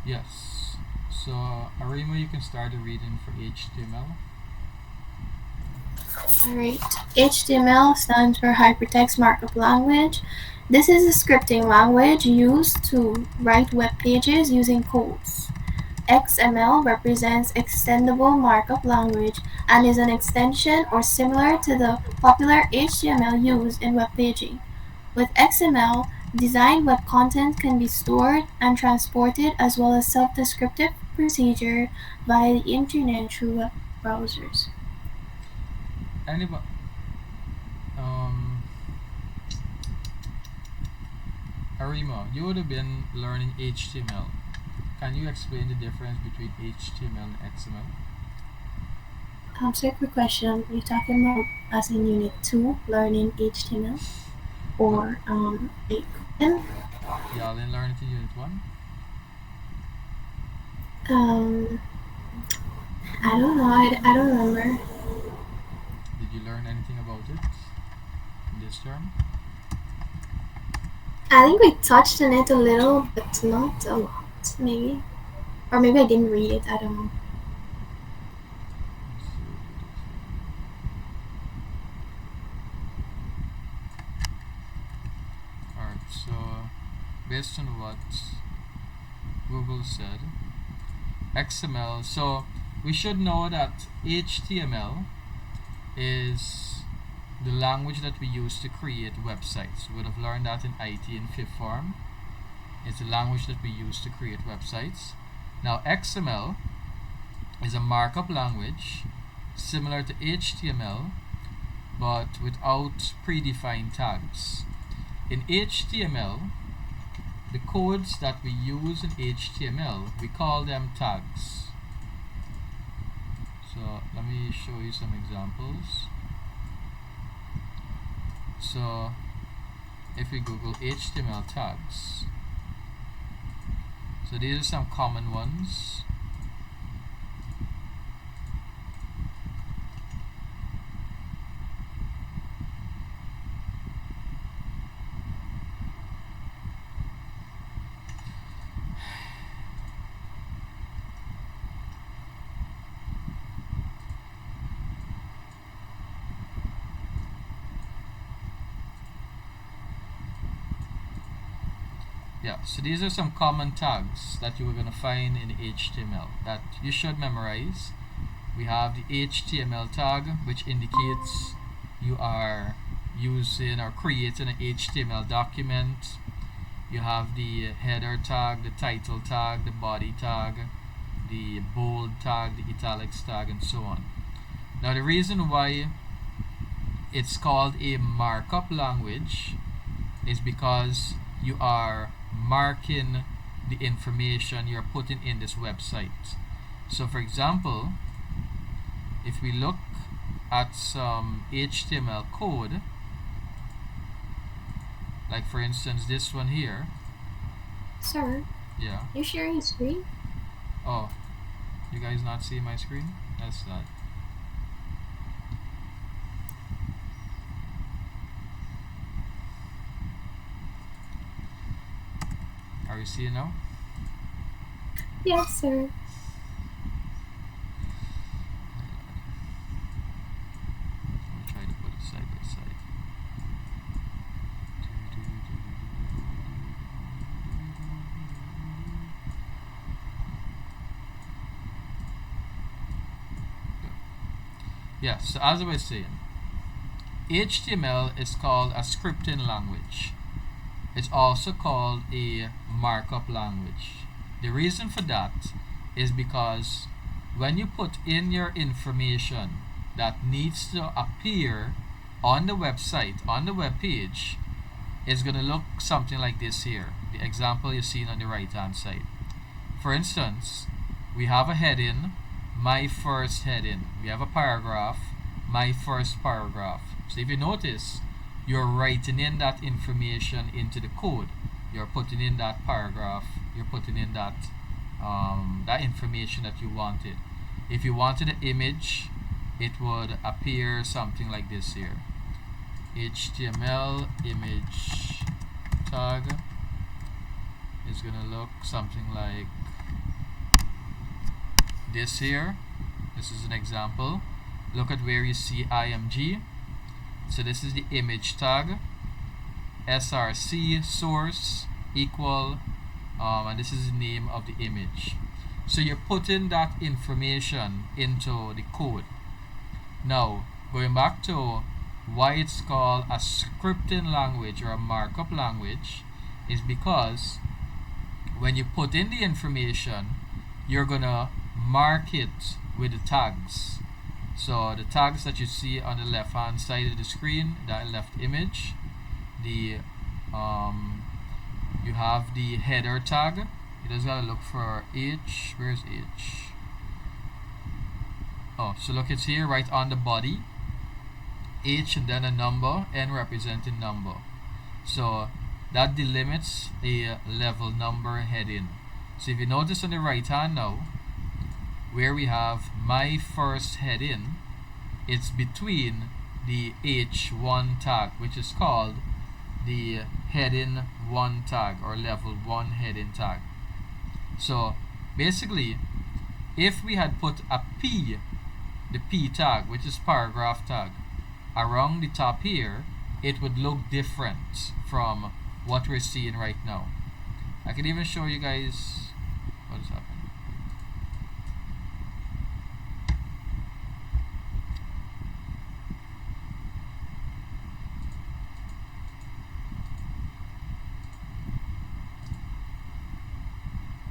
Yes. So, Arima, you can start the reading for HTML. Alright, HTML stands for Hypertext Markup Language. This is a scripting language used to write web pages using codes. XML represents Extendable Markup Language and is an extension or similar to the popular HTML used in web paging. With XML, designed web content can be stored and transported as well as self-descriptive procedure via the internet through web browsers. Anybody? Um, Arima, you would have been learning HTML. Can you explain the difference between HTML and XML? Answer quick question. You're talking about as in Unit 2, learning HTML? Well, Or like when? y'all didn't learn it in Unit 1? Um, I don't know. I don't remember. Did you learn anything about it in this term? I think we touched on it a little, but not a lot, maybe. Or maybe I didn't read it. I don't know. Let's see what it is here. Alright, so based on what Google said, XML, so we should know that HTML is the language that we use to create websites. We would have learned that in IT in fifth form. It's the language that we use to create websites. Now XML is a markup language similar to HTML but without predefined tags. In HTML, the codes that we use in HTML, we call them tags. So let me show you some examples. So if we Google HTML tags, so these are some common ones. Yeah, so these are some common tags that you are going to find in HTML that you should memorize. We have the HTML tag, which indicates you are using or creating an HTML document. You have the header tag, the title tag, the body tag, the bold tag, the italics tag, and so on. Now the reason why it's called a markup language is because you are marking the information you're putting in this website. So for example, if we look at some HTML code, like for instance this one here. Sir, Yeah. you sharing screen? Oh, you guys not see my screen? That's not. Are you seeing now? Yes, sir. Let me try to put it side by side. Yeah, so as I was saying, HTML is called a scripting language. It's also called a markup language. The reason for that is because when you put in your information that needs to appear on the website, on the web page, it's going to look something like this here. The example you're seeing on the right hand side. For instance, we have a heading, my first heading. We have a paragraph, my first paragraph. So if you notice, you're writing in that information into the code. You're putting in that paragraph. You're putting in that information that you wanted. If you wanted an image, it would appear something like this here. HTML image tag is gonna look something like this here, this is an example. Look at where you see img. So this is the image tag, src source equal, and this is the name of the image. So you're putting that information into the code. Now, going back to why it's called a scripting language or a markup language is because when you put in the information, you're gonna mark it with the tags. So the tags that you see on the left hand side of the screen, that left image, the you have the header tag. You just gotta look for H. Where's H? Oh, so look, it's here right on the body. H and then a number, N representing number. So that delimits a level number heading. So if you notice on the right hand now, where we have my first heading, it's between the H1 tag, which is called the heading 1 tag or level 1 heading tag. So basically, if we had put a P, the P tag, which is paragraph tag, around the top here, it would look different from what we're seeing right now. I can even show you guys what is happening.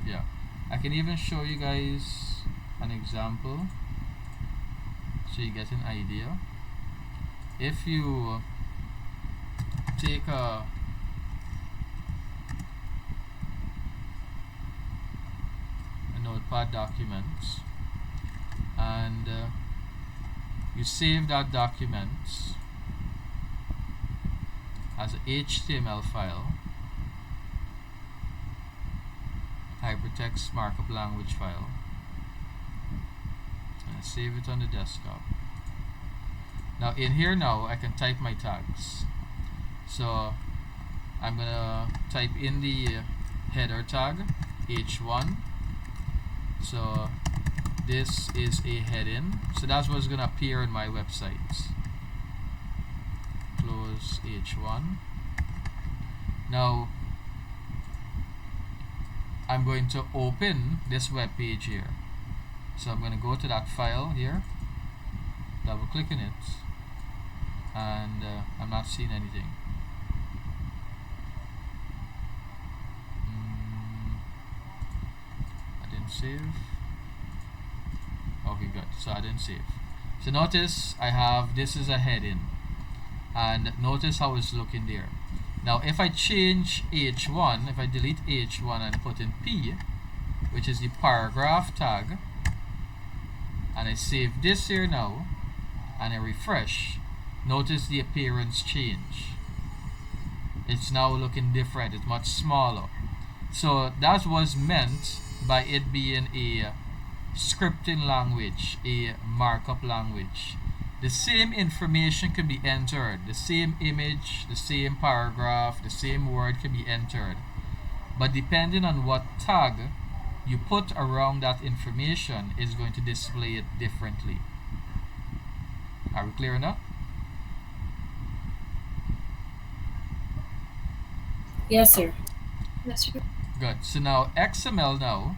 Yeah, I can even show you guys an example so you get an idea. If you take a notepad document and you save that document as a HTML file, hypertext markup language file, and I save it on the desktop. Now in here now I can type my tags. So I'm gonna type in the header tag H1. So this is a heading. So that's what's gonna appear in my website. Close H1. Now I'm going to open this web page here. So I'm going to go to that file here, double click on it, and I'm not seeing anything. I didn't save. Okay, good. So I didn't save. So notice I have, this is a heading, and notice how it's looking there. Now if I change H1, if I delete H1 and put in P, which is the paragraph tag, and I save this here now, and I refresh, notice the appearance change. It's now looking different, it's much smaller. So that was meant by it being a scripting language, a markup language. The same information can be entered, the same image, the same paragraph, the same word can be entered, but depending on what tag you put around that information is going to display it differently. Are we clear enough? Yes, sir. Yes, sir. Good. So now XML now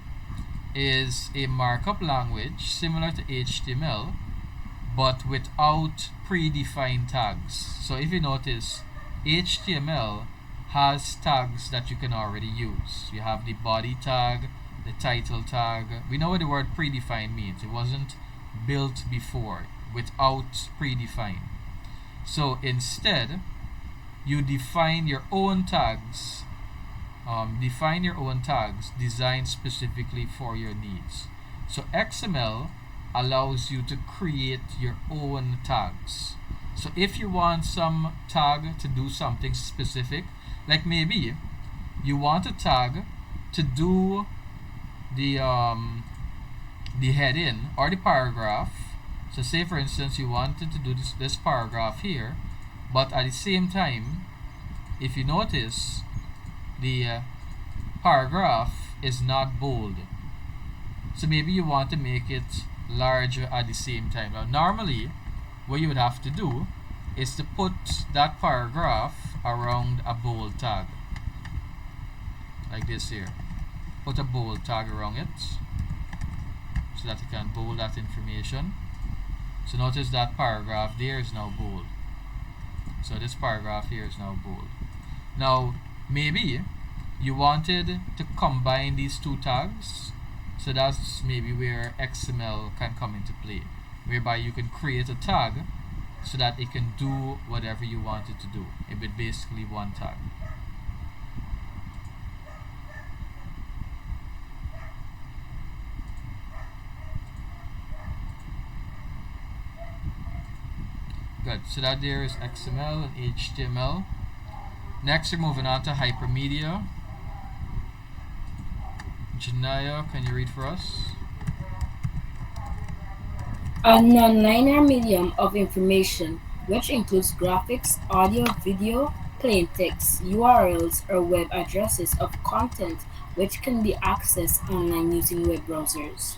is a markup language similar to HTML, but without predefined tags. So if you notice, HTML has tags that you can already use. You have the body tag, the title tag. We know what the word predefined means. It wasn't built before, without predefined. So instead, you define your own tags, designed specifically for your needs. So XML allows you to create your own tags. So if you want some tag to do something specific, like maybe you want a tag to do the heading or the paragraph. So say for instance you wanted to do this paragraph here, but at the same time, if you notice, the paragraph is not bold. So maybe you want to make it larger at the same time. Now, normally, what you would have to do is to put that paragraph around a bold tag, like this here. Put a bold tag around it so that you can bold that information. So notice that paragraph there is now bold. So this paragraph here is now bold. Now, maybe you wanted to combine these two tags, so that's maybe where XML can come into play, whereby you can create a tag so that it can do whatever you want it to do with basically one tag. Good, so that there is XML and HTML. Next, we're moving on to hypermedia. Janaya, can you read for us? A non-linear medium of information, which includes graphics, audio, video, plain text, URLs, or web addresses of content which can be accessed online using web browsers.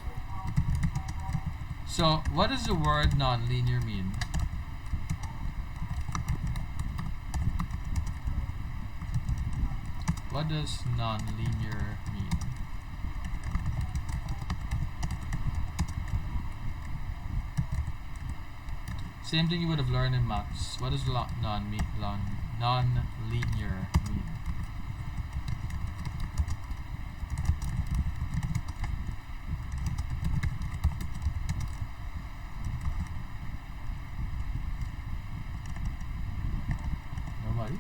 So, what does the word nonlinear mean? What does nonlinear mean? Same thing you would have learned in maths. What does non-linear mean? Nobody?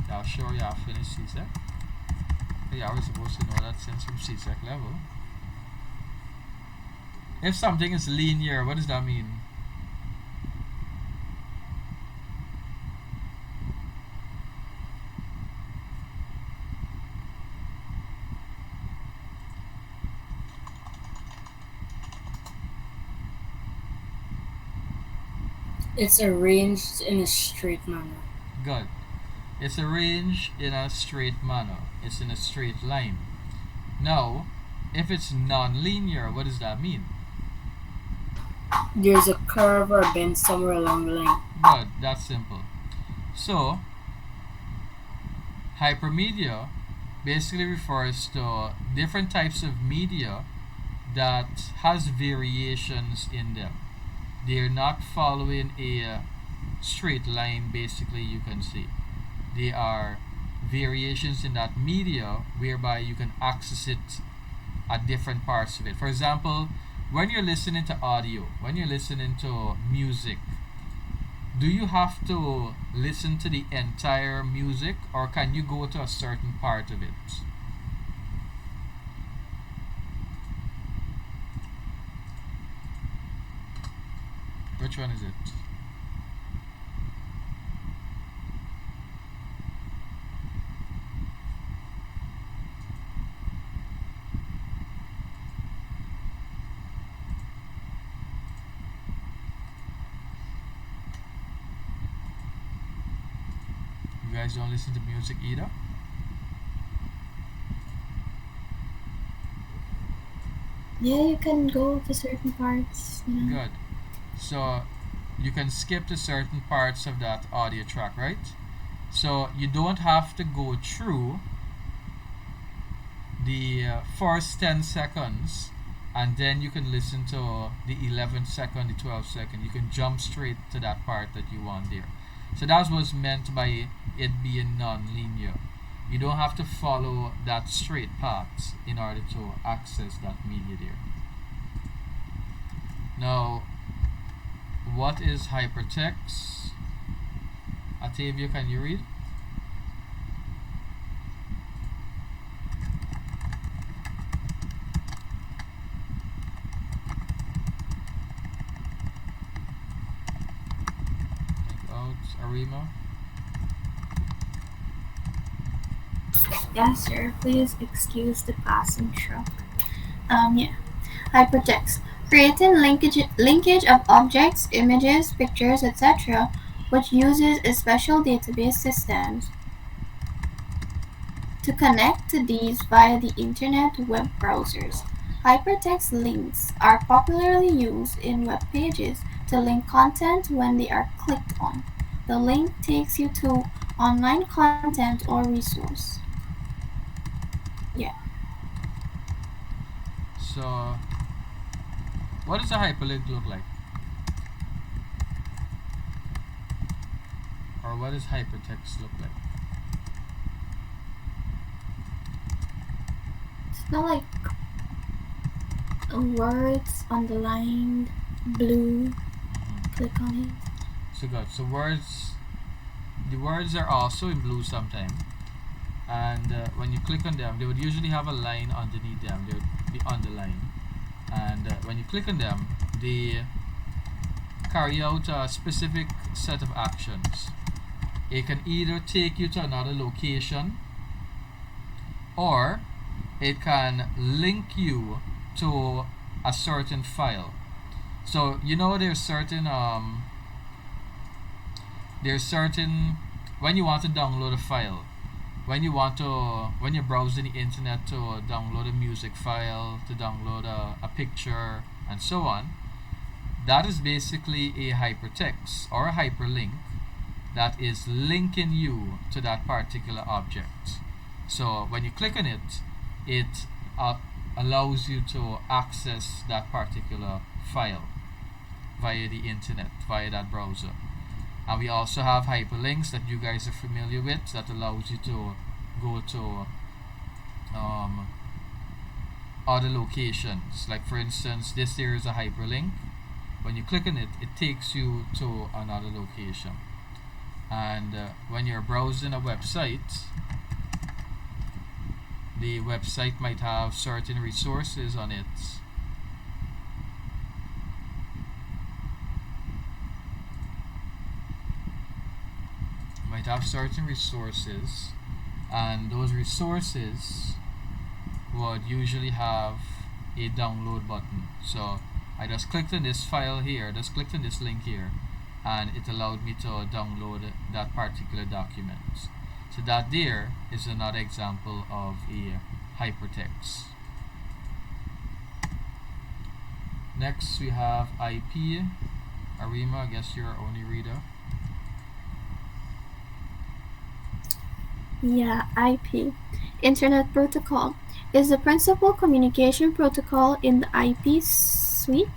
Yeah, sure, yeah, finished CSEC. Yeah, I was supposed to know that since from CSEC level. If something is linear, what does that mean? It's arranged in a straight manner. Good. It's arranged in a straight manner. It's in a straight line. Now, if it's non-linear, what does that mean? There's a curve or bend somewhere along the line. Good, that's simple. So, hypermedia basically refers to different types of media that has variations in them. They're not following a straight line, basically, you can see. They are variations in that media whereby you can access it at different parts of it. For example, when you're listening to audio, when you're listening to music, do you have to listen to the entire music, or can you go to a certain part of it? Which one is it? You guys don't listen to music either? Yeah, you can go to certain parts. Good. So you can skip to certain parts of that audio track, right? So you don't have to go through the first 10 seconds and then you can listen to the 11th second, the 12th second. You can jump straight to that part that you want there. So that's what's meant by it being non-linear. You don't have to follow that straight path in order to access that media there. Now, what is hypertext? Atavia, can you read? Arima? Yes, sir. Please excuse the passing truck. Yeah. Hypertext. Creating linkage of objects, images, pictures, etc., which uses a special database systems to connect to these via the Internet web browsers. Hypertext links are popularly used in web pages to link content when they are clicked on. The link takes you to online content or resource. Yeah. So, what does a hyperlink look like? Or what does hypertext look like? It's not like words underlined blue. Click on it. So good. So the words are also in blue sometimes, and when you click on them, they would usually have a line underneath them. They would be underlined, and when you click on them, they carry out a specific set of actions. It can either take you to another location, or it can link you to a certain file. So there's certain when you want to download a file, when you're browsing the internet to download a music file, to download a picture, and so on, that is basically a hypertext or a hyperlink that is linking you to that particular object. So when you click on it, it allows you to access that particular file via the internet, via that browser. And we also have hyperlinks that you guys are familiar with that allows you to go to other locations. Like for instance, this here is a hyperlink. When you click on it, it takes you to another location. And when you're browsing a website, the website might have certain resources on it. Might have certain resources, and those resources would usually have a download button. So I just clicked on this file here, just clicked on this link here, and it allowed me to download that particular document. So that there is another example of a hypertext. Next we have IP. Arima, I guess you're our only reader. Yeah, IP, Internet Protocol, is the principal communication protocol in the IP suite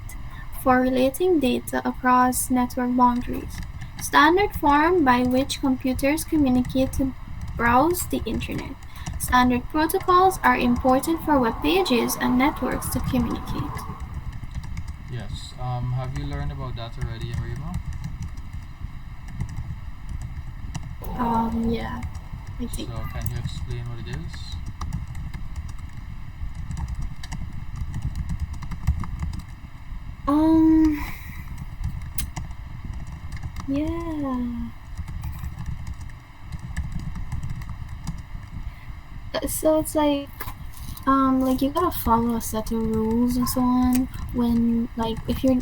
for relating data across network boundaries. Standard form by which computers communicate to browse the Internet. Standard protocols are important for web pages and networks to communicate. Yes. Have you learned about that already, Arima? Yeah, I think. So can you explain what it is? Um, yeah. So it's like you gotta follow a set of rules and so on when, like, if you're,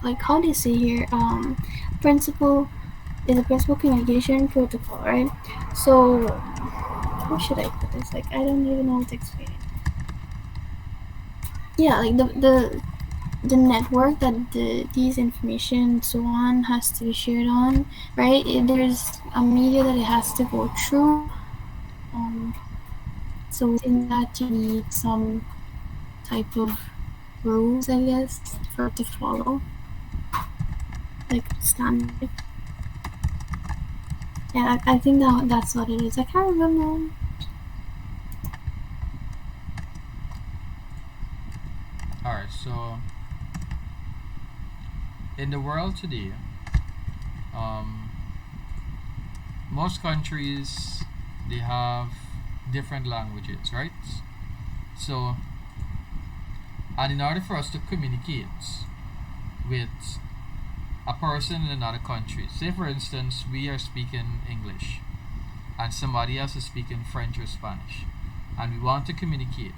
like, how they say here, principal is a principal communication protocol, right? So how should I put this? Like, I don't even know how to explain it. Yeah, like the network that these information so on has to be shared on, right? There's a media that it has to go through. So in that you need some type of rules, I guess, for it to follow, like standard. Yeah, I think that's what it is. I can't remember. Alright, so in the world today, um, most countries they have different languages, right? So, and in order for us to communicate with a person in another country, say for instance we are speaking English and somebody else is speaking French or Spanish, and we want to communicate,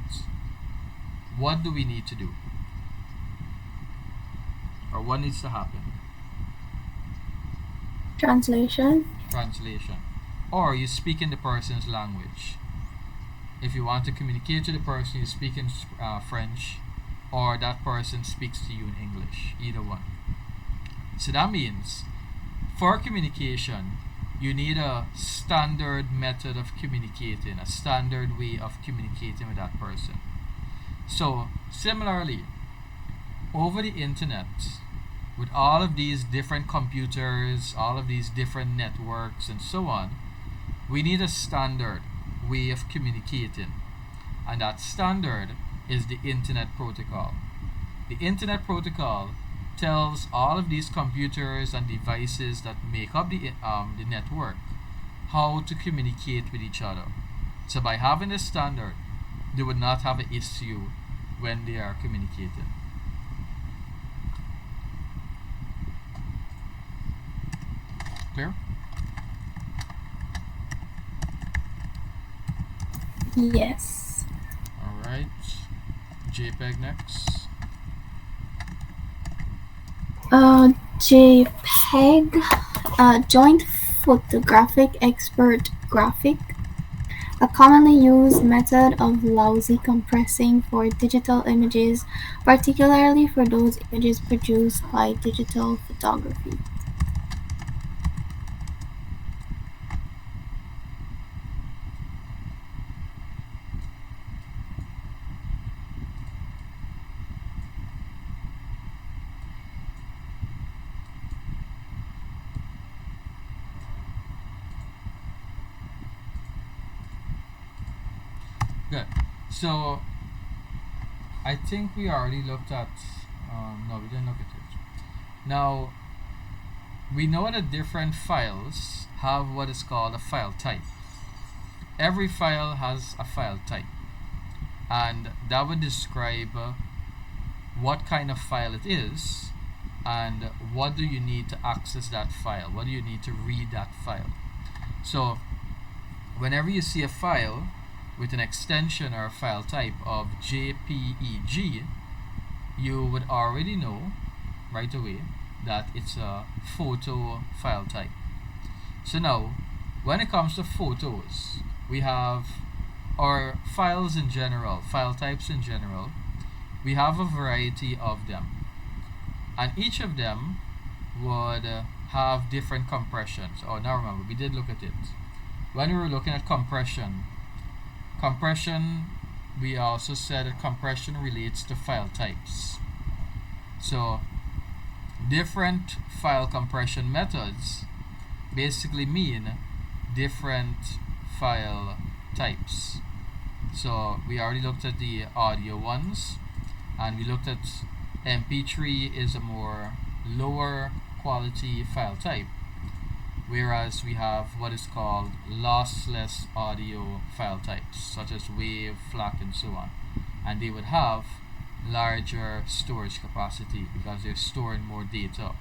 what do we need to do? Or what needs to happen? Translation. Translation. Or you speak in the person's language. If you want to communicate to the person, you speak in French, or that person speaks to you in English. Either one. So that means for communication, you need a standard method of communicating, a standard way of communicating with that person. So similarly, over the internet, with all of these different computers, all of these different networks, and so on, we need a standard way of communicating. And that standard is the Internet Protocol. The Internet Protocol tells all of these computers and devices that make up the network how to communicate with each other. So by having a standard, they would not have an issue when they are communicating. Clear? Yes. Alright. JPEG next. JPEG, Joint Photographic Expert Graphic, a commonly used method of lousy compressing for digital images, particularly for those images produced by digital photography. Good. So I think we already looked at. No, we didn't look at it. Now we know that different files have what is called a file type. Every file has a file type, and that would describe what kind of file it is and what do you need to access that file, what do you need to read that file. So whenever you see a file with an extension or a file type of JPEG, you would already know right away that it's a photo file type. So now when it comes to photos, we have, or files in general, file types in general, we have a variety of them, and each of them would have different compressions. Oh, now remember, we did look at it when we were looking at compression. We also said that compression relates to file types. So different file compression methods basically mean different file types. So we already looked at the audio ones, and we looked at MP3 is a more lower quality file type, whereas we have what is called lossless audio file types, such as WAV, FLAC, and so on, and they would have larger storage capacity because they're storing more data.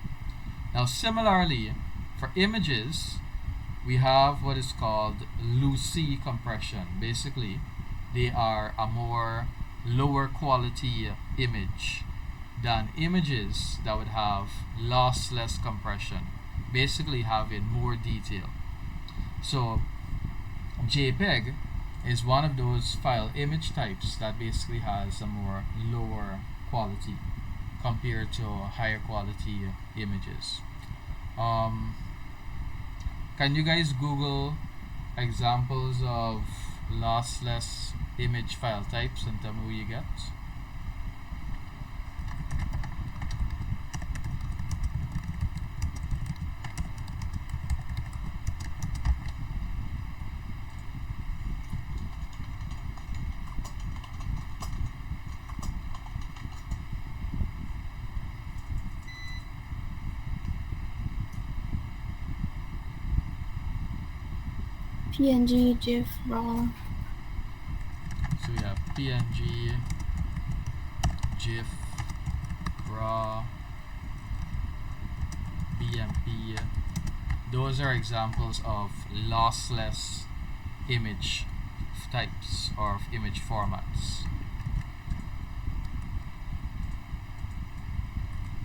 Now similarly, for images, we have what is called lossy compression. Basically, they are a more lower quality image than images that would have lossless compression, basically having more detail. So JPEG is one of those file image types that basically has a more lower quality compared to higher quality images. Can you guys Google examples of lossless image file types and tell me what you get? PNG, GIF, RAW. So we have PNG, GIF, RAW, BMP. Those are examples of lossless image types or image formats.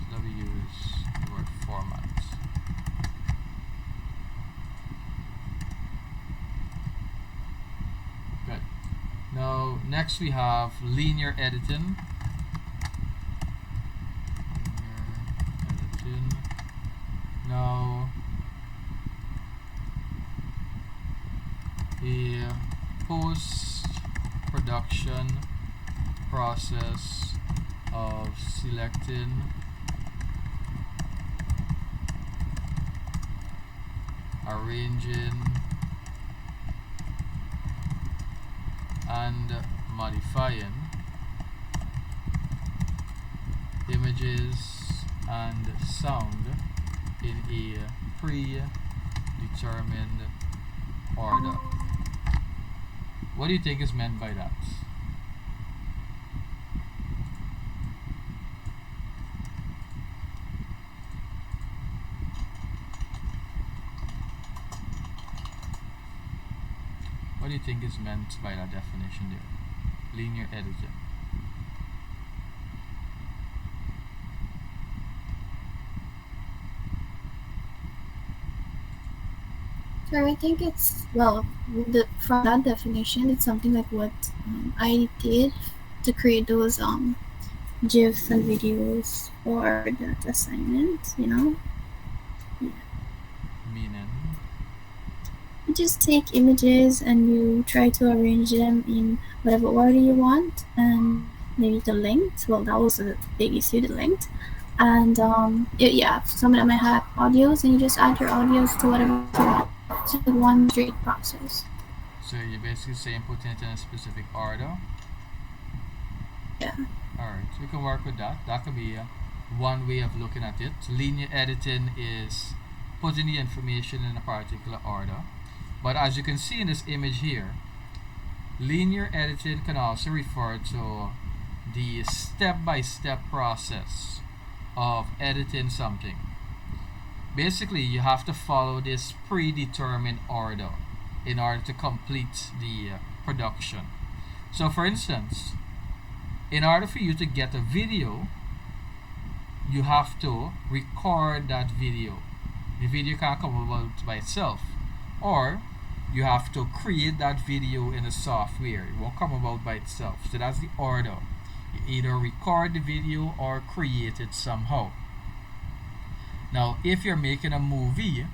So we use Next we have linear editing. Now a post-production process of selecting arranging and modifying images and sound in a predetermined order. What do you think is meant by that? What do you think is meant by that definition there? Linear editing. So I think it's, well, from that definition, it's something like what I did to create those GIFs and videos for that assignment, you know? Meaning? You just take images and you try to arrange them in whatever order you want, and maybe the length. Well, that was a big issue, the length. And yeah, some of them might have audios, and you just add your audios to whatever you want. It's like one straight process. So you're basically saying putting it in a specific order? Yeah. Alright, so we can work with that. That could be one way of looking at it. Linear editing is putting the information in a particular order. But as you can see in this image here, linear editing can also refer to the step-by-step process of editing something. Basically, you have to follow this predetermined order in order to complete the production. So for instance, in order for you to get a video, you have to record that video. The video can't come about by itself. Or you have to create that video in the software. It won't come about by itself. So that's the order. You either record the video or create it somehow. Now, if you're making a movie,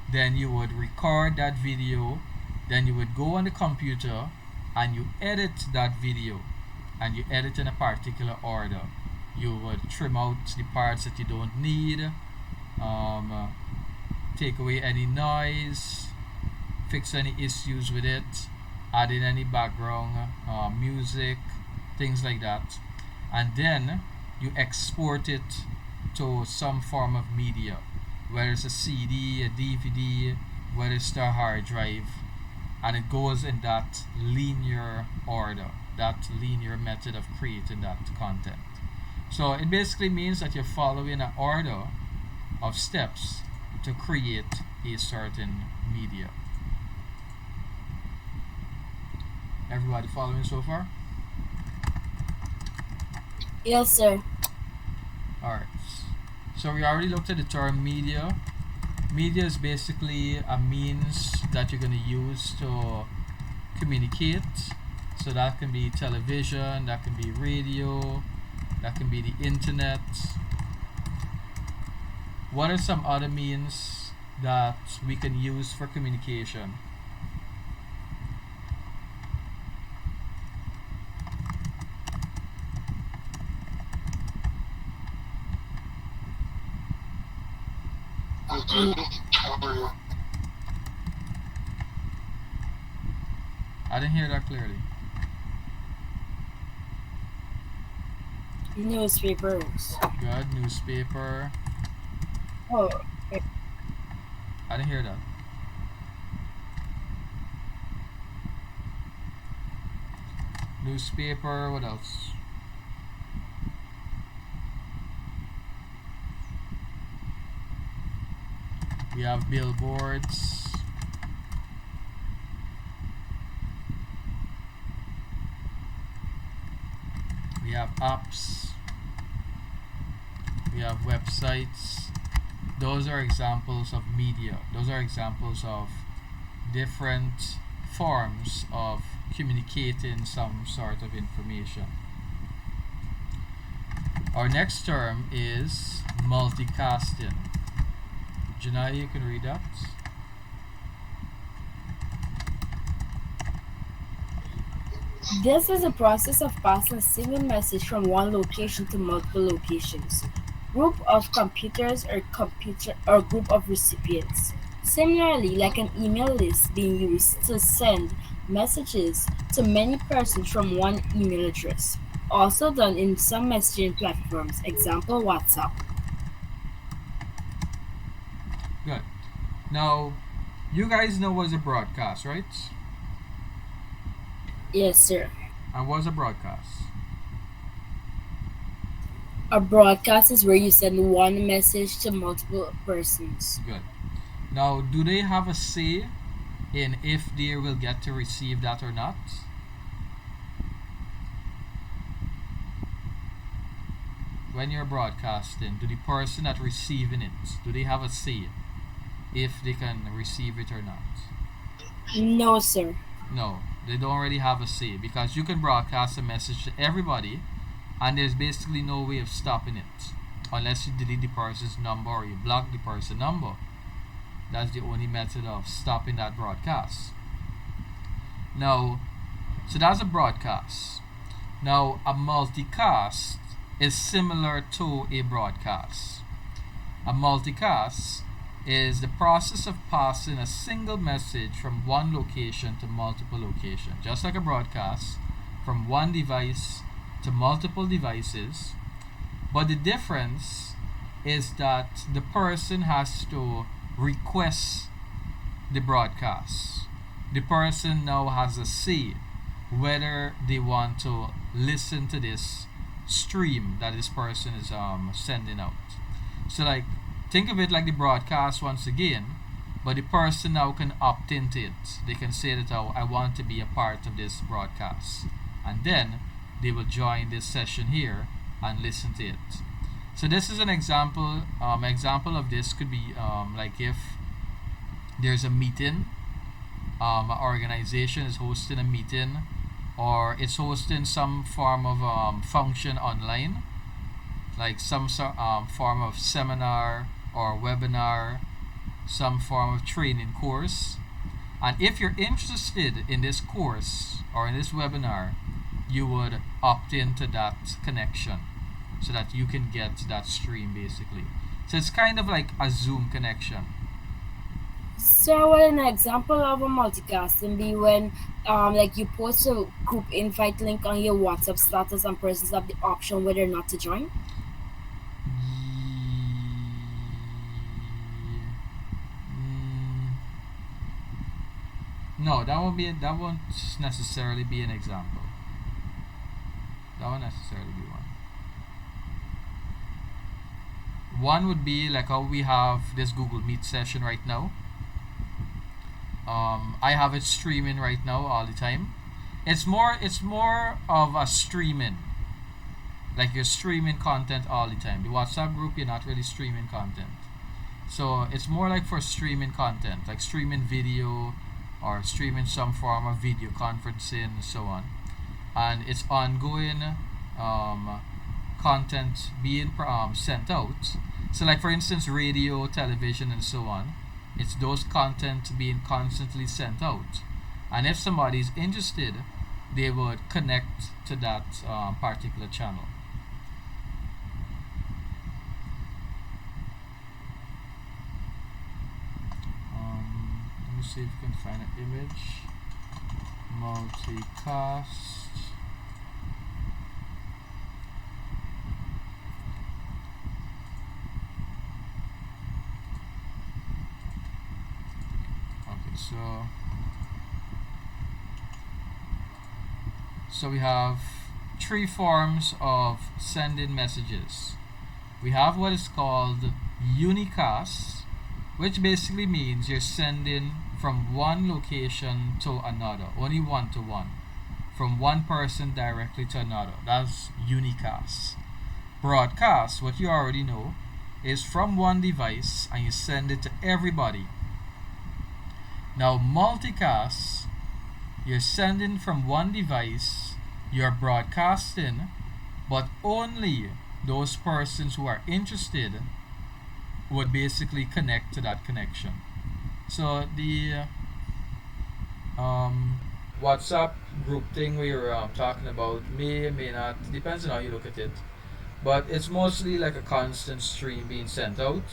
then you would record that video, then you would go on the computer and you edit that video, and you edit in a particular order. You would trim out the parts that you don't need, take away any noise, fix any issues with it, add in any background music, things like that, and then you export it to some form of media, whether it's a CD, a DVD, whether it's a hard drive, and it goes in that linear order, that linear method of creating that content. So it basically means that you're following an order of steps to create a certain media. Everybody following so far? Yes, sir. Alright. So we already looked at the term media. Media is basically a means that you're going to use to communicate. So that can be television, that can be radio, that can be the internet. What are some other means that we can use for communication? I didn't hear that clearly. Newspapers. Good, newspaper. Oh, I didn't hear that. Newspaper, what else? We have billboards. We have apps. We have websites. Those are examples of media. Those are examples of different forms of communicating some sort of information. Our next term is multicasting. Janai, you can read that. This is a process of passing a single message from one location to multiple locations, group of computers or group of recipients. Similarly, like an email list being used to send messages to many persons from one email address. Also done in some messaging platforms, example WhatsApp. Good. Now, you guys know what's a broadcast, right? Yes, sir. And what's a broadcast? A broadcast is where you send one message to multiple persons. Good. Now, do they have a say in if they will get to receive that or not? When you're broadcasting, do the person that receiving it, do they have a say if they can receive it or not? No, sir. No, they don't really have a say because you can broadcast a message to everybody and there's basically no way of stopping it unless you delete the person's number or you block the person's number. That's the only method of stopping that broadcast. Now, so that's a broadcast. Now, a multicast is similar to a broadcast. A multicast is the process of passing a single message from one location to multiple locations. Just like a broadcast, from one device to multiple devices. But the difference is that the person has to request the broadcast. The person now has a say whether they want to listen to this stream that this person is sending out. So like think of it like the broadcast once again, but the person now can opt into it. They can say that, oh, I want to be a part of this broadcast, and then they will join this session here and listen to it. So this is an example. Example of this could be like if there's a meeting, an organization is hosting a meeting, or it's hosting some form of function online, like some form of seminar or webinar, some form of training course. And if you're interested in this course or in this webinar, you would opt into that connection so that you can get that stream basically. So it's kind of like a Zoom connection. So would an example of a multicasting be when like you post a group invite link on your WhatsApp status and persons have the option whether or not to join? No, that won't necessarily be an example. That won't necessarily be one. One would be like how we have this Google Meet session right now. I have it streaming right now all the time. It's more of a streaming. Like you're streaming content all the time. The WhatsApp group, you're not really streaming content. So it's more like for streaming content, like streaming video or streaming some form of video conferencing and so on. And it's ongoing content being sent out. So like for instance radio, television and so on, it's those content being constantly sent out. And if somebody is interested, they would connect to that particular channel. Let me see if we can find an image. Multicast. Okay, so we have three forms of sending messages. We have what is called unicast, which basically means you're sending from one location to another, only one to one, from one person directly to another. That's unicast. Broadcast, what you already know, is from one device and you send it to everybody. Now multicast You're sending from one device, you're broadcasting, but only those persons who are interested would basically connect to that connection. So the WhatsApp group thing we were talking about may not, depends on how you look at it, but it's mostly like a constant stream being sent out,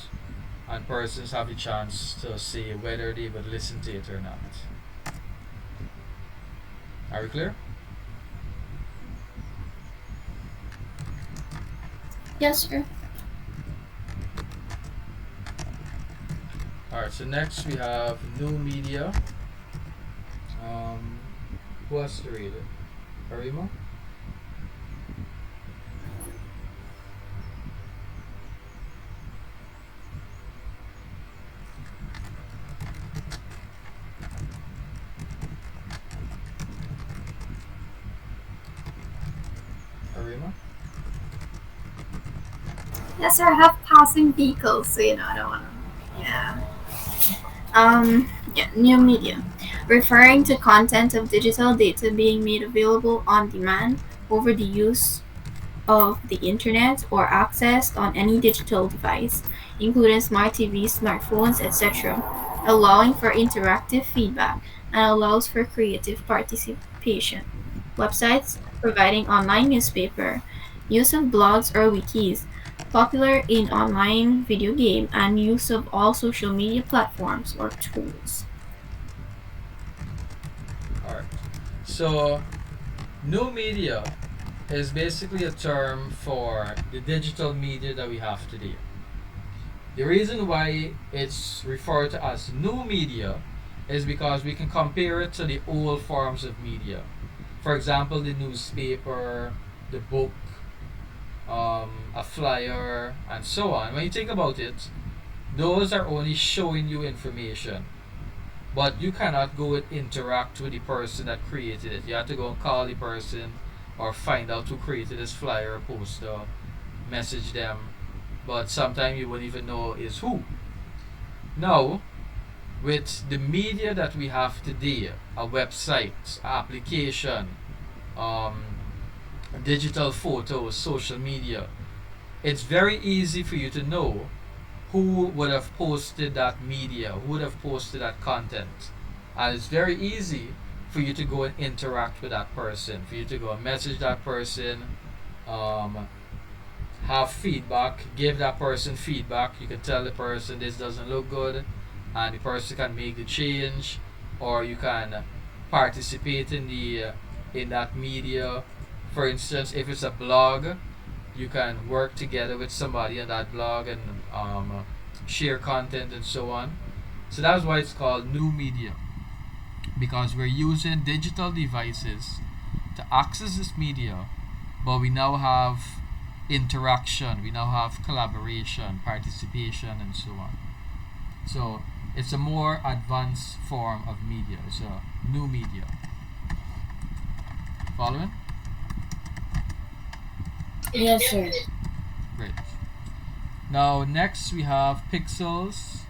and persons have the chance to say whether they would listen to it or not. Are we clear? Yes, sir. Alright, so next we have new media. Who has to read it? Arima? Arima? Yes, sir. I have passing vehicles, so I don't want to. Yeah. Yeah, new media, referring to content of digital data being made available on demand over the use of the internet or accessed on any digital device, including smart TVs, smartphones, etc., allowing for interactive feedback and allows for creative participation. Websites providing online newspaper, use of blogs or wikis, popular in online video game, and use of all social media platforms or tools. Alright. So, new media is basically a term for the digital media that we have today. The reason why it's referred to as new media is because we can compare it to the old forms of media. For example, the newspaper, the book, a flyer, and so on. When you think about it, those are only showing you information. But you cannot go and interact with the person that created it. You have to go and call the person or find out who created this flyer or poster, message them. But sometimes you won't even know is who. Now, with the media that we have today, a website, application, um, digital photos, social media, it's very easy for you to know who would have posted that media, who would have posted that content. And it's very easy for you to go and interact with that person, for you to go and message that person, um, have feedback, give that person feedback. You can tell the person this doesn't look good, and the person can make the change, or you can participate in that media. For instance, if it's a blog, you can work together with somebody on that blog and share content and so on. So that's why it's called new media, because we're using digital devices to access this media, but we now have interaction, we now have collaboration, participation, and so on. So it's a more advanced form of media. It's a new media. Following? Yes, sir. Great. Now next we have pixels.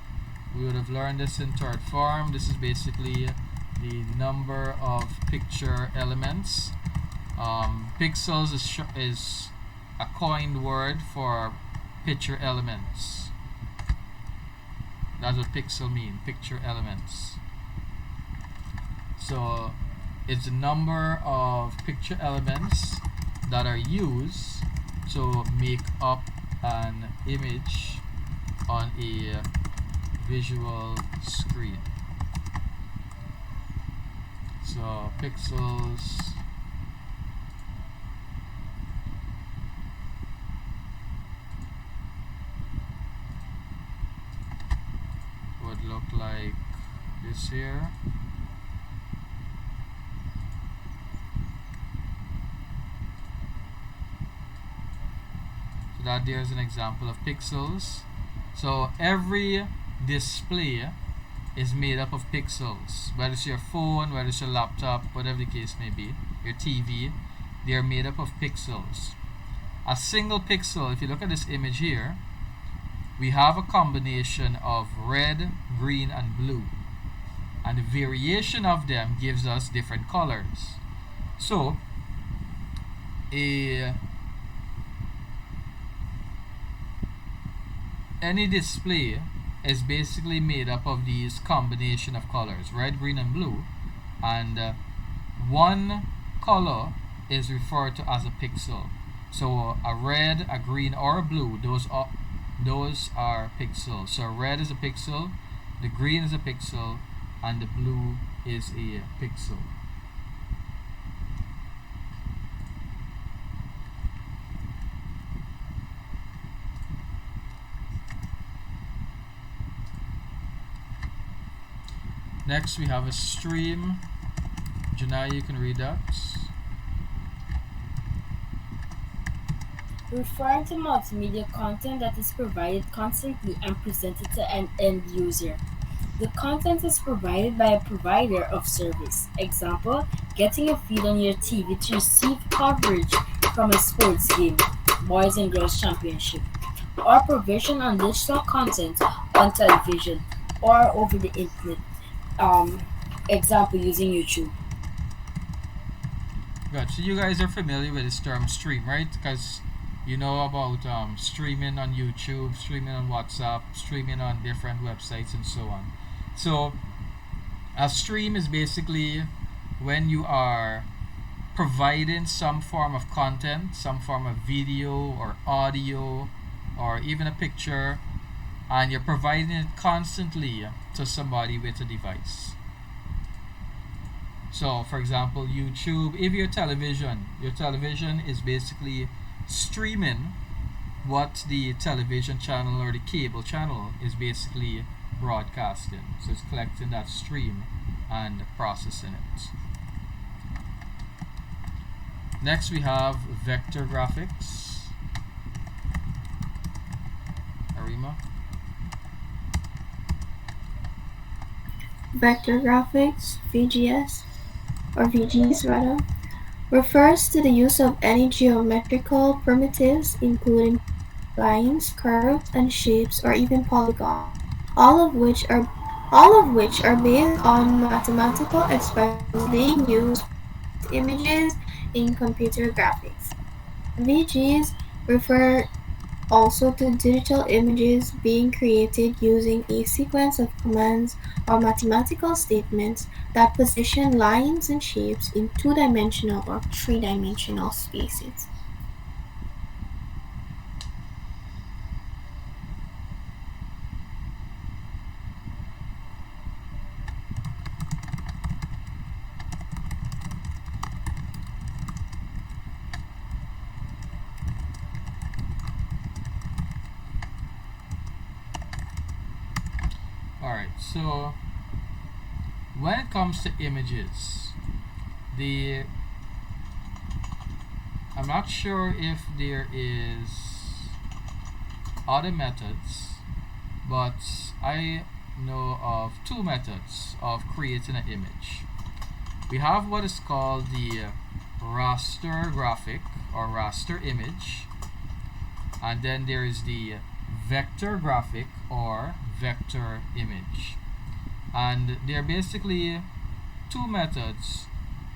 We would have learned this in third form. This is basically the number of picture elements. Pixels is a coined word for picture elements. That's what pixel mean, picture elements. So it's the number of picture elements that are used to make up an image on a visual screen. So pixels would look like this here. So that there's an example of pixels. So every display is made up of pixels. Whether it's your phone, whether it's your laptop, whatever the case may be, your TV, they are made up of pixels. A single pixel, if you look at this image here, we have a combination of red, green, and blue. and the variation of them gives us different colors. So any display is basically made up of these combination of colors, red, green, and blue, and one color is referred to as a pixel. So a red, a green, or a blue, those are pixels. So red is a pixel, the green is a pixel, and the blue is a pixel. Next we have a stream. Janai, you can read that. Referring to multimedia content that is provided constantly and presented to an end user. The content is provided by a provider of service. Example, getting a feed on your TV to receive coverage from a sports game, Boys and Girls Championship, or provision on digital content on television or over the internet. Example, using YouTube. Good. So you guys are familiar with this term stream, right? Because you know about streaming on YouTube, streaming on WhatsApp, streaming on different websites, and so on. So a stream is basically when you are providing some form of content, some form of video or audio or even a picture, and you're providing it constantly to somebody with a device. So for example, YouTube, if your television is basically streaming what the television channel or the cable channel is basically broadcasting. So it's collecting that stream and processing it. Next we have vector graphics. Arima? Vector graphics, VGS, or VGs rather, refers to the use of any geometrical primitives, including lines, curves, and shapes, or even polygons, all of which are based on mathematical expressions being used with images in computer graphics. VGs refer also to digital images being created using a sequence of commands or mathematical statements that position lines and shapes in two-dimensional or three-dimensional spaces. Alright, so when it comes to images, I'm not sure if there is other methods, but I know of two methods of creating an image. We have what is called the raster graphic or raster image, and then there is the vector graphic or vector image. And they're basically two methods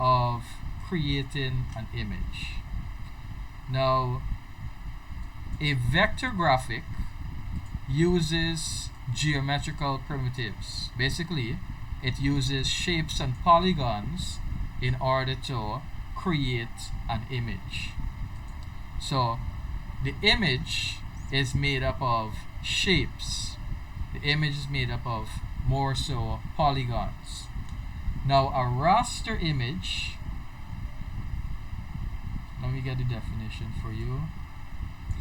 of creating an image. Now, a vector graphic uses geometrical primitives. Basically, it uses shapes and polygons in order to create an image. So, the image is made up of shapes. The image is made up of more so polygons. Now a raster image, let me get the definition for you.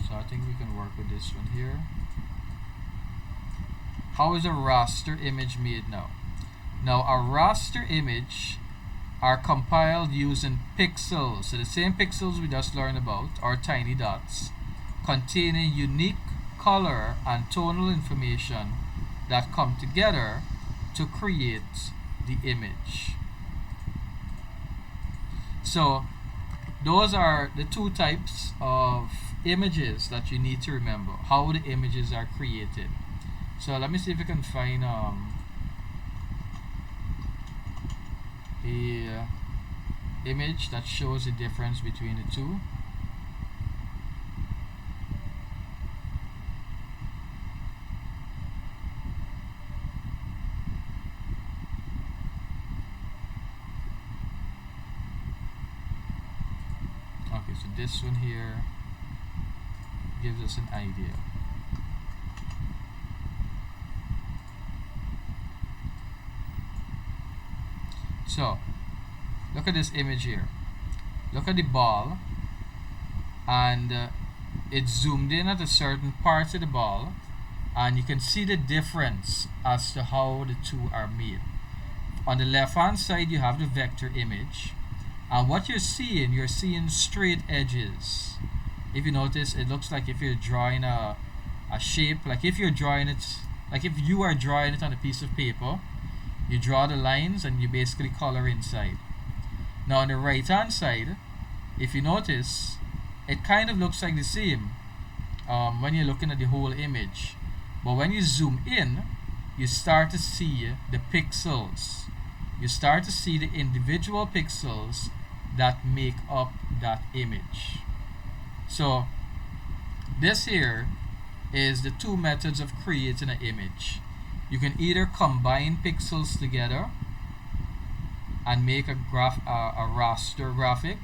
So I think we can work with this one here. How is a raster image made now? Now a raster image are compiled using pixels. So the same pixels we just learned about are tiny dots containing unique color and tonal information that come together to create the image. So those are the two types of images that you need to remember, how the images are created. So let me see if I can find a image that shows the difference between the two. Okay, so this one here gives us an idea. So look at this image here. Look at the ball, and it's zoomed in at a certain part of the ball, and you can see the difference as to how the two are made. On the left hand side you have the vector image, and what you're seeing straight edges. If you notice, it looks like if you're drawing a shape, like if you're drawing it, like if you are drawing it on a piece of paper, you draw the lines and you basically color inside. Now on the right hand side, if you notice, it kind of looks like the same when you're looking at the whole image, but when you zoom in, you start to see the pixels. You start to see the individual pixels that make up that image. So this here is the two methods of creating an image. You can either combine pixels together and make a raster graphic,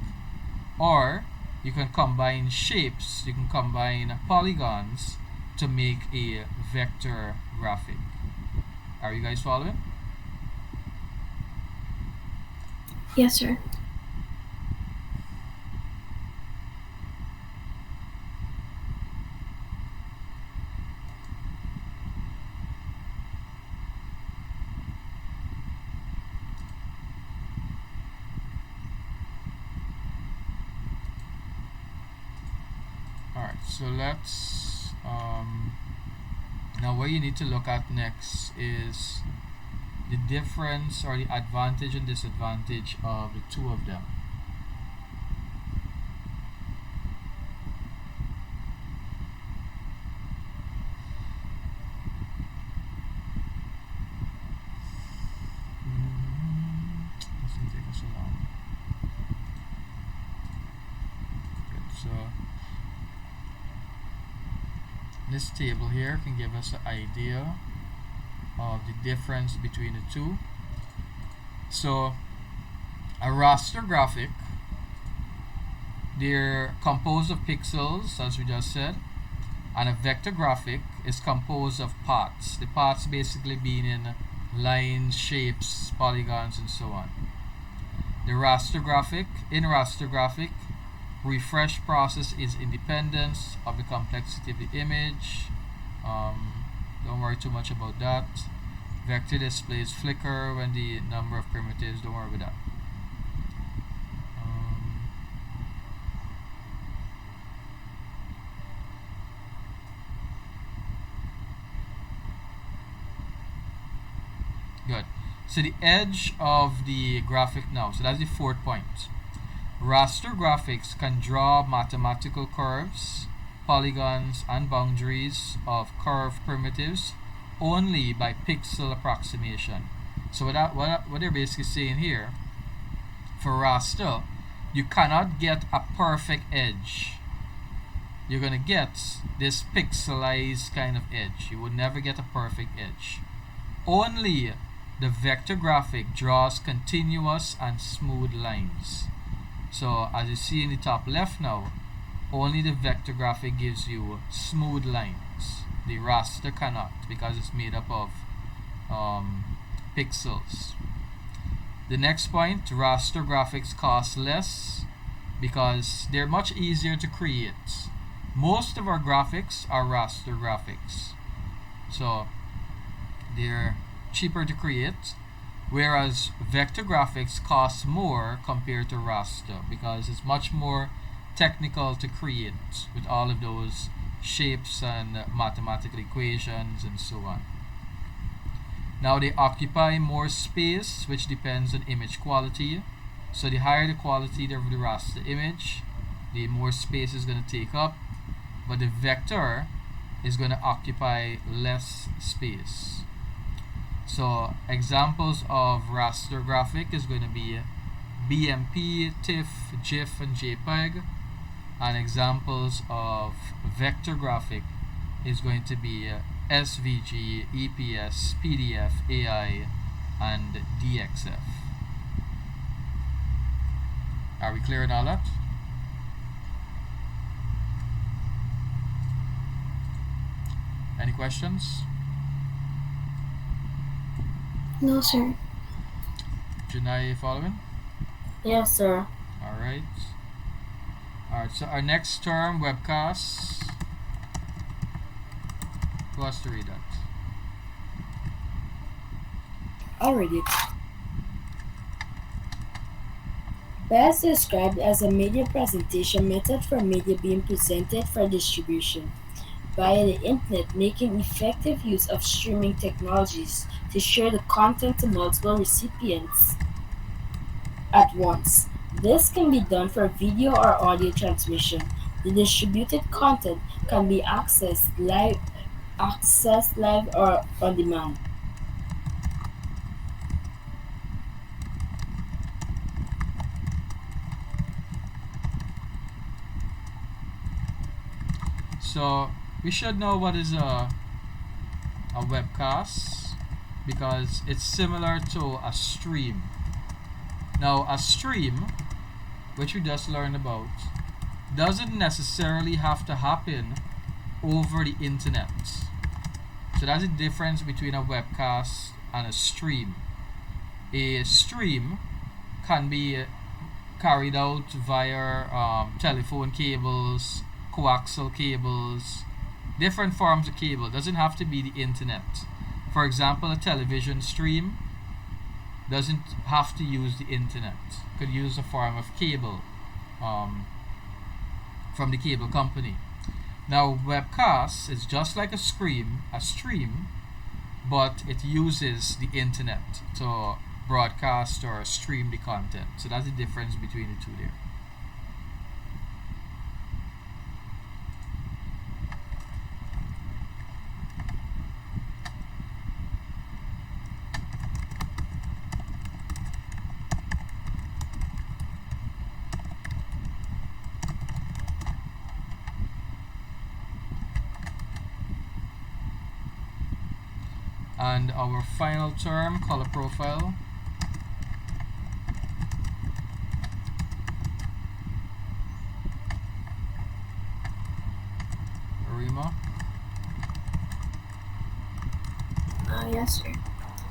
or you can combine shapes, you can combine polygons to make a vector graphic. Are you guys following? Yes, sir. Alright, so let's now what you need to look at next is the difference or the advantage and disadvantage of the two of them. This didn't take us so long. Good, so this table here can give us an idea of the difference between the two. So a raster graphic, they're composed of pixels, as we just said, and a vector graphic is composed of paths. The paths basically being in lines, shapes, polygons, and so on. The raster graphic, in raster graphic, refresh process is independent of the complexity of the image. Don't worry too much about that. Vector displays flicker when the number of primitives, don't worry about that. Good. So the edge of the graphic now, so that's the fourth point. Raster graphics can draw mathematical curves, polygons, and boundaries of curve primitives only by pixel approximation. So what they're basically saying here, for raster, you cannot get a perfect edge. You're going to get this pixelized kind of edge. You would never get a perfect edge. Only the vector graphic draws continuous and smooth lines. So as you see in the top left now, only the vector graphic gives you smooth lines. The raster cannot, because it's made up of pixels. The next point, raster graphics cost less because they're much easier to create. Most of our graphics are raster graphics, so they're cheaper to create, whereas vector graphics cost more compared to raster because it's much more technical to create with all of those shapes and mathematical equations and so on. Now they occupy more space, which depends on image quality. So the higher the quality of the raster image, the more space it's going to take up, but the vector is going to occupy less space. So examples of raster graphic is going to be BMP, TIFF, GIF, and JPEG. And examples of vector graphic is going to be SVG, EPS, PDF, AI, and DXF. Are we clear on all that? Any questions? No, sir. Janai, you following? Yes, sir. Alright. Alright, so our next term, webcasts. Who has to read that? I'll read it. Best described as a media presentation method for media being presented for distribution via the internet, making effective use of streaming technologies to share the content to multiple recipients at once. This can be done for video or audio transmission. The distributed content can be accessed live or on demand. So we should know what is a webcast because it's similar to a stream. Now a stream, which we just learned about, doesn't necessarily have to happen over the internet. So that's the difference between a webcast and a stream. A stream can be carried out via telephone cables, coaxial cables, different forms of cable. It doesn't have to be the internet. For example, a television stream doesn't have to use the internet. Could use a form of cable from the cable company. Now, webcast is just like a stream, but it uses the internet to broadcast or stream the content. So that's the difference between the two there. And our final term, color profile. Arima. Yes, sir.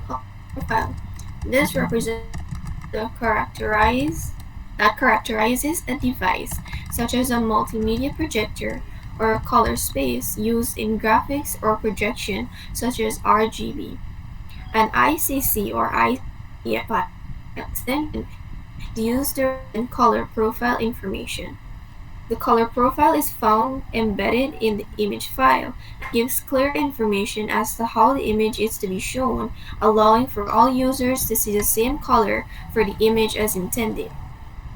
Color profile. This represents that characterizes a device, such as a multimedia projector or a color space used in graphics or projection, such as RGB. An ICC or ICF file extension is used to represent color profile information. The color profile is found embedded in the image file and gives clear information as to how the image is to be shown, allowing for all users to see the same color for the image as intended.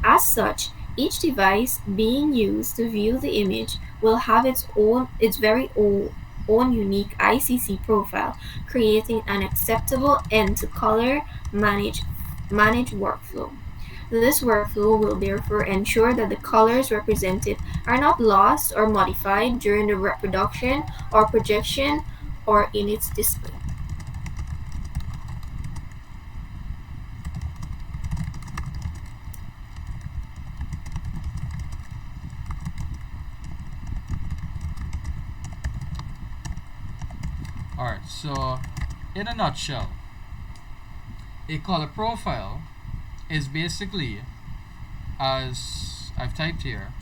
As such, each device being used to view the image will have its very own unique ICC profile, creating an acceptable end-to-color manage workflow. This workflow will therefore ensure that the colors represented are not lost or modified during the reproduction or projection or in its display. Alright, so in a nutshell, a color profile is basically, as I've typed here,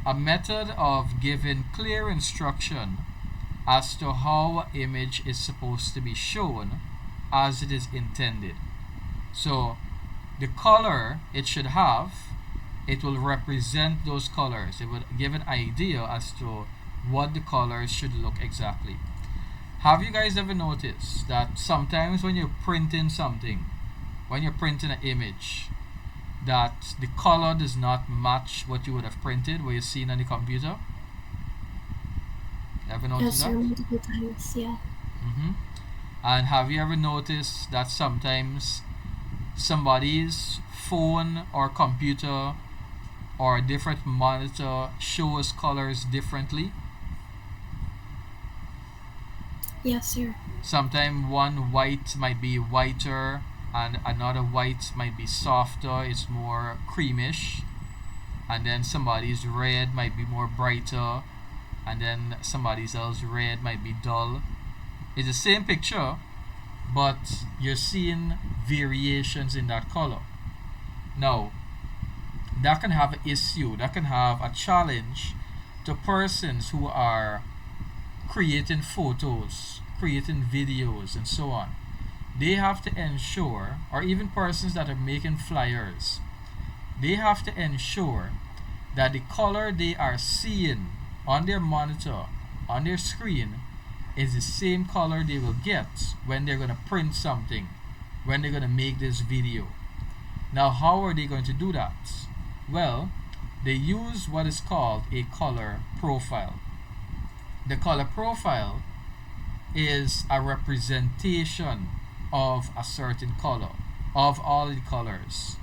a method of giving clear instruction as to how an image is supposed to be shown as it is intended. So the color it should have, it will represent those colors. It would give an idea as to what the colors should look exactly. Have you guys ever noticed that sometimes when you're printing something, when you're printing an image, that the color does not match what you would have printed, what you've seen on the computer? Ever notice Yes, that? sir, multiple times, yeah. Mm-hmm. And have you ever noticed that sometimes somebody's phone or computer or a different monitor shows colors differently? Yes, sir. Sometimes one white might be whiter and another white might be softer, it's more creamish. And then somebody's red might be more brighter, and then somebody's else red might be dull. It's the same picture, but you're seeing variations in that color. Now, that can have an issue, that can have a challenge to persons who are creating photos, creating videos, and so on. They have to ensure, or even persons that are making flyers, they have to ensure that the color they are seeing on their monitor, on their screen, is the same color they will get when they're going to print something, when they're going to make this video. Now, how are they going to do that? Well, they use what is called a color profile. The color profile is a representation of a certain color, of all the colors.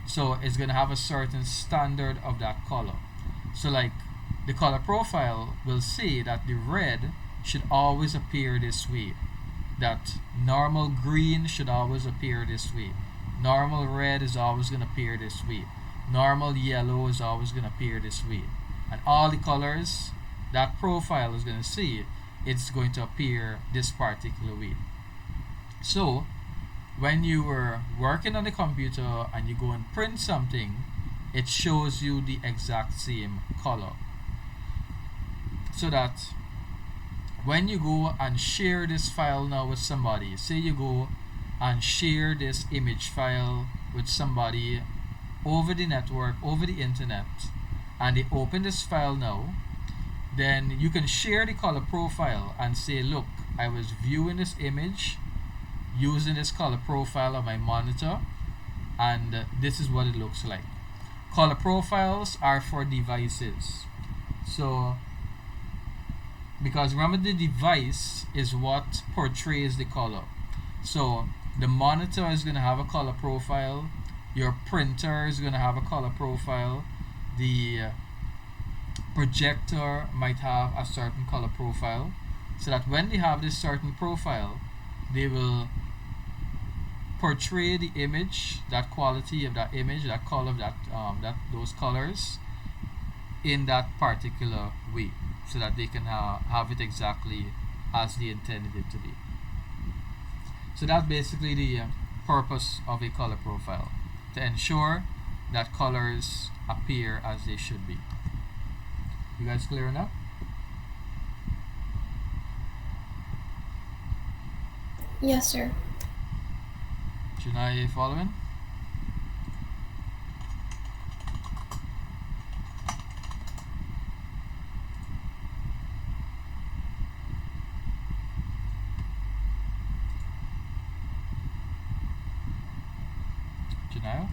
So it's going to have a certain standard of that color. So like the color profile will say that the red should always appear this way, that normal green should always appear this way, normal red is always going to appear this way, normal yellow is always going to appear this way, and all the colors that profile is going to see, it's going to appear this particular way. So when you were working on the computer and you go and print something, it shows you the exact same color. So that when you go and share this file now with somebody, say you go and share this image file with somebody over the network, over the internet, and they open this file now, then you can share the color profile and say, look, I was viewing this image using this color profile on my monitor, and this is what it looks like. Color profiles are for devices. So because remember, the device is what portrays the color. So the monitor is going to have a color profile, your printer is going to have a color profile, the projector might have a certain color profile, so that when they have this certain profile, they will portray the image, that quality of that image, that color, those colors in that particular way, so that they can have it exactly as they intended it to be. So that's basically the purpose of a color profile, to ensure that colors appear as they should be. You guys clear enough? Yes, sir. Janai, are you following? Janai?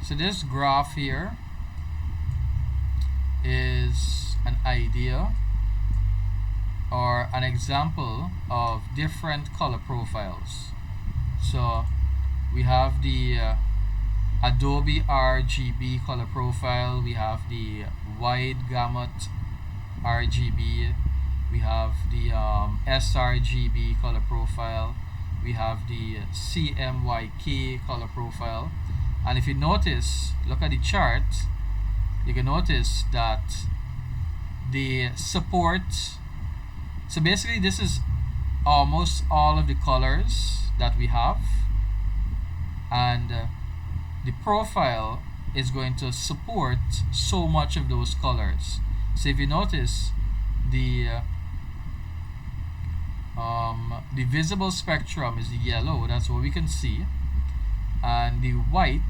So this graph here is an idea or an example of different color profiles. So we have the Adobe RGB color profile, we have the wide gamut RGB, we have the sRGB color profile, we have the CMYK color profile. And if you notice, look at the chart, you can notice that they support, so basically this is almost all of the colors that we have, and the profile is going to support so much of those colors. So if you notice, the visible spectrum is the yellow, that's what we can see, and the white,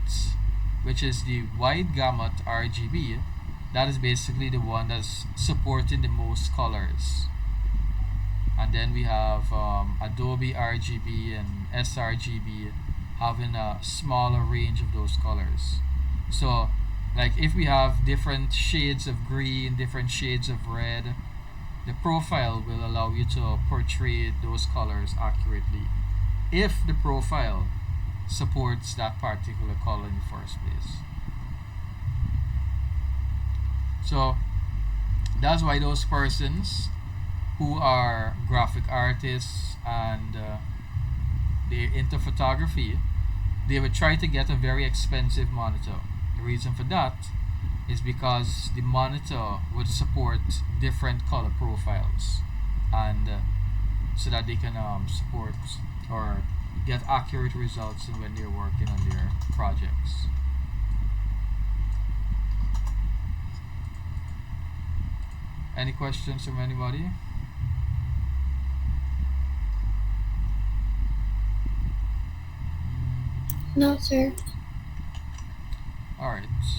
which is the wide gamut RGB, that is basically the one that's supporting the most colors. And then we have Adobe RGB and sRGB having a smaller range of those colors. So Like if we have different shades of green, different shades of red, the profile will allow you to portray those colors accurately if the profile supports that particular color in the first place. So that's why those persons who are graphic artists and they're into photography, they would try to get a very expensive monitor. The reason for that is because the monitor would support different color profiles, and so that they can support or get accurate results when they're working on their projects. Any questions from anybody? No, sir. All right. Let's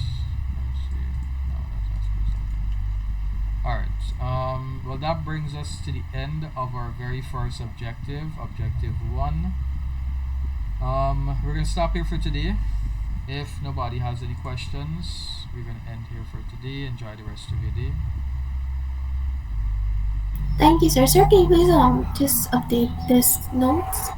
see. No, that's not supposed to. All right. Well, that brings us to the end of our very first objective, objective one. We're gonna stop here for today. If nobody has any questions, we're gonna end here for today. Enjoy the rest of your day. Thank you, sir. Sir, can you please just update this notes?